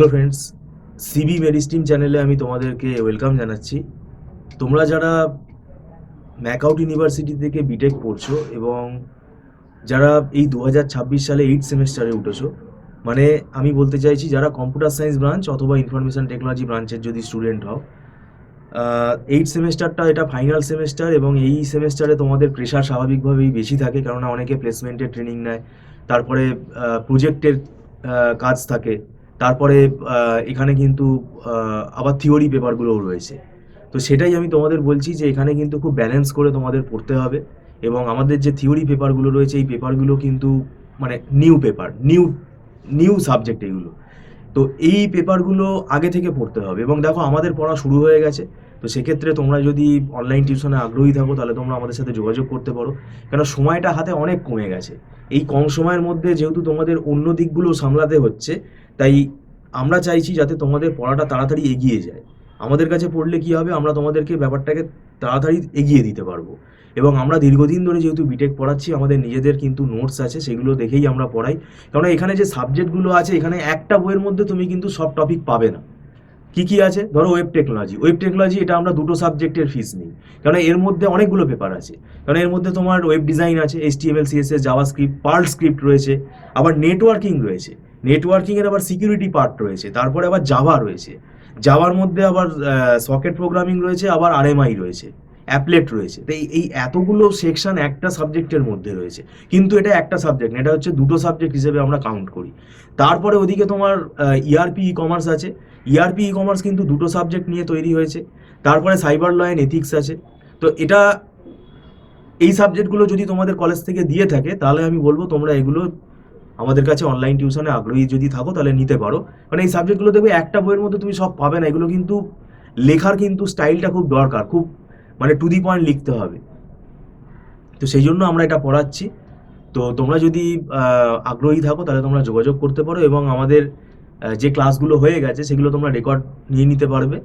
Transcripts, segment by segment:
Hello friends, CB মেডিস্ট্রিম চ্যানেলে আমি তোমাদেরকে ওয়েলকাম জানাচ্ছি। তোমরা যারা ম্যাকআউট ইউনিভার্সিটি থেকে বিটেক পড়ছো এবং যারা এই 2026 সালে 8th সেমেস্টারে উঠেছো, মানে আমি বলতে চাইছি যারা কম্পিউটার সায়েন্স ব্রাঞ্চ অথবা ইনফরমেশন টেকনোলজি ব্রাঞ্চের যদি স্টুডেন্ট হও, 8th সেমেস্টারটা এটা ফাইনাল সেমেস্টার এবং এই সেমেস্টারে তোমাদের প্রেশার স্বাভাবিকভাবেই বেশি থাকে, কেননা অনেকে প্লেসমেন্টের ট্রেনিং নেয়, তারপরে প্রজেক্টের কাজ থাকে, তারপরে এখানে কিন্তু আবার থিওরি পেপারগুলোও রয়েছে। তো সেটাই আমি তোমাদের বলছি যে এখানে কিন্তু খুব ব্যালেন্স করে তোমাদের পড়তে হবে এবং আমাদের যে থিওরি পেপারগুলো রয়েছে এই পেপারগুলো কিন্তু মানে new paper, new new subject এগুলো। তো এই পেপারগুলো আগে থেকে পড়তে হবে এবং দেখো আমাদের পড়া শুরু হয়ে গেছে। তো সেক্ষেত্রে তোমরা যদি অনলাইন টিউশনে আগ্রহী থাকো তাহলে তোমরা আমাদের সাথে যোগাযোগ করতে পারো, কেন সময়টা হাতে অনেক কমে গেছে। এই কম সময়ের মধ্যে যেহেতু তোমাদের অন্য দিকগুলো সামলাতে হচ্ছে, তাই আমরা চাইছি যাতে তোমাদের পড়াটা তাড়াতাড়ি এগিয়ে যায়। আমাদের কাছে পড়লে কি হবে, আমরা তোমাদেরকে ব্যাপারটাকে তাড়াতাড়ি এগিয়ে দিতে পারবো। এবং আমরা দীর্ঘদিন ধরে যেহেতু বিটেক পড়াচ্ছি, আমাদের নিজেদের কিন্তু নোটস আছে, সেগুলো দেখেই আমরা পড়াই। কারণ এখানে যে সাবজেক্টগুলো আছে, এখানে একটা বইয়ের মধ্যে তুমি কিন্তু সব টপিক পাবে না। কি কি আছে, ধরো ওয়েব টেকনোলজি, এটা আমরা দুটো সাবজেক্টের ফিস নিই, কারণ এর মধ্যে অনেকগুলো পেপার আছে। কারণ এর মধ্যে তোমার ওয়েব ডিজাইন আছে, HTML CSS JavaScript Perl script রয়েছে, আবার নেটওয়ার্কিং রয়েছে, নেটওয়ার্কিংয়ের আবার সিকিউরিটি পার্ট রয়েছে, তারপরে আবার জাভা রয়েছে, জাভার মধ্যে আবার সকেট প্রোগ্রামিং রয়েছে, আবার RMI রয়েছে, অ্যাপলেট রয়েছে। তো এই এতগুলো সেকশন একটা সাবজেক্টের মধ্যে রয়েছে, কিন্তু এটা একটা সাবজেক্ট না, এটা হচ্ছে দুটো সাবজেক্ট হিসেবে আমরা কাউন্ট করি। তারপরে ওদিকে তোমার ERP ই কমার্স আছে, ERP ই কমার্স কিন্তু দুটো সাবজেক্ট নিয়ে তৈরি হয়েছে। তারপরে সাইবার ল অ্যান্ড এথিক্স আছে। তো এটা এই সাবজেক্টগুলো যদি তোমাদের কলেজ থেকে দিয়ে থাকে তাহলে আমি বলবো তোমরা এগুলো আমাদের কাছে অনলাইন টিউশনে আগ্রহী যদি থাকো তাহলে নিতে পারো। মানে এই সাবজেক্টগুলো দেখবে একটা বইয়ের মধ্যে তুমি সব পাবে না, এগুলো কিন্তু লেখার কিন্তু স্টাইলটা খুব দরকার, খুব মানে টু দি পয়েন্ট লিখতে হবে। তো সেই জন্য আমরা এটা পড়াচ্ছি। তো তোমরা যদি আগ্রহী থাকো তাহলে তোমরা যোগাযোগ করতে পারো এবং আমাদের যে ক্লাসগুলো হয়ে গেছে সেগুলো তোমরা রেকর্ড নিয়ে নিতে পারবে।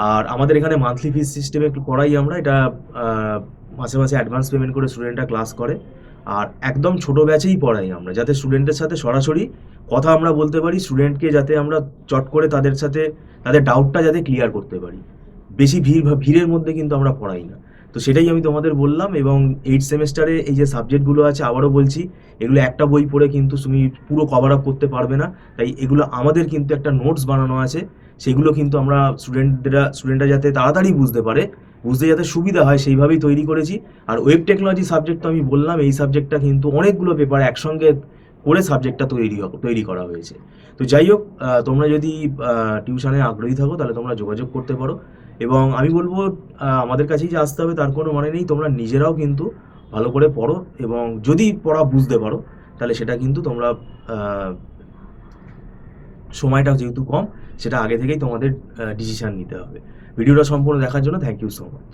আর আমাদের এখানে মান্থলি ফিস সিস্টেমে পড়াই আমরা, এটা মাসে মাসে অ্যাডভান্স পেমেন্ট করে স্টুডেন্টরা ক্লাস করে। আর একদম ছোট ব্যাচেই পড়াই আমরা, যাতে স্টুডেন্টের সাথে সরাসরি কথা আমরা বলতে পারি, স্টুডেন্টকে যাতে আমরা চট করে তাদের সাথে তাদের ডাউটটা যাতে ক্লিয়ার করতে পারি। বেশি ভিড়ের মধ্যে কিন্তু আমরা পড়াই না। তো সেটাই আমি তোমাদের বললাম। এবং 8th সেমেস্টারে এই যে সাবজেক্টগুলো আছে, আবারও বলছি, এগুলো একটা বই পড়ে কিন্তু তুমি পুরো কভার আপ করতে পারবে না। তাই এগুলো আমাদের কিন্তু একটা নোটস বানানো আছে, সেগুলো কিন্তু আমরা স্টুডেন্টরা যাতে তাড়াতাড়ি বুঝতে পারে, বুঝতে যাতে সুবিধা হয় সেইভাবেই তৈরি করেছি। আর ওয়েব টেকনোলজি সাবজেক্ট তো আমি বললাম, এই সাবজেক্টটা কিন্তু অনেকগুলো পেপার একসঙ্গে করে সাবজেক্টটা তৈরি করা হয়েছে। তো যাই হোক, তোমরা যদি টিউশনে আগ্রহী থাকো তাহলে তোমরা যোগাযোগ করতে পারো। এবং আমি বলবো আমাদের কাছেই যে আসতে হবে তার কোনো মানে নেই, তোমরা নিজেরাও কিন্তু ভালো করে পড়ো এবং যদি পড়া বুঝতে পারো তাহলে সেটা কিন্তু তোমরা সময়টা যেহেতু কম, সেটা আগে থেকেই তোমাদের ডিসিশান নিতে হবে। ভিডিওটা সম্পূর্ণ দেখার জন্য থ্যাংক ইউ সো মাচ।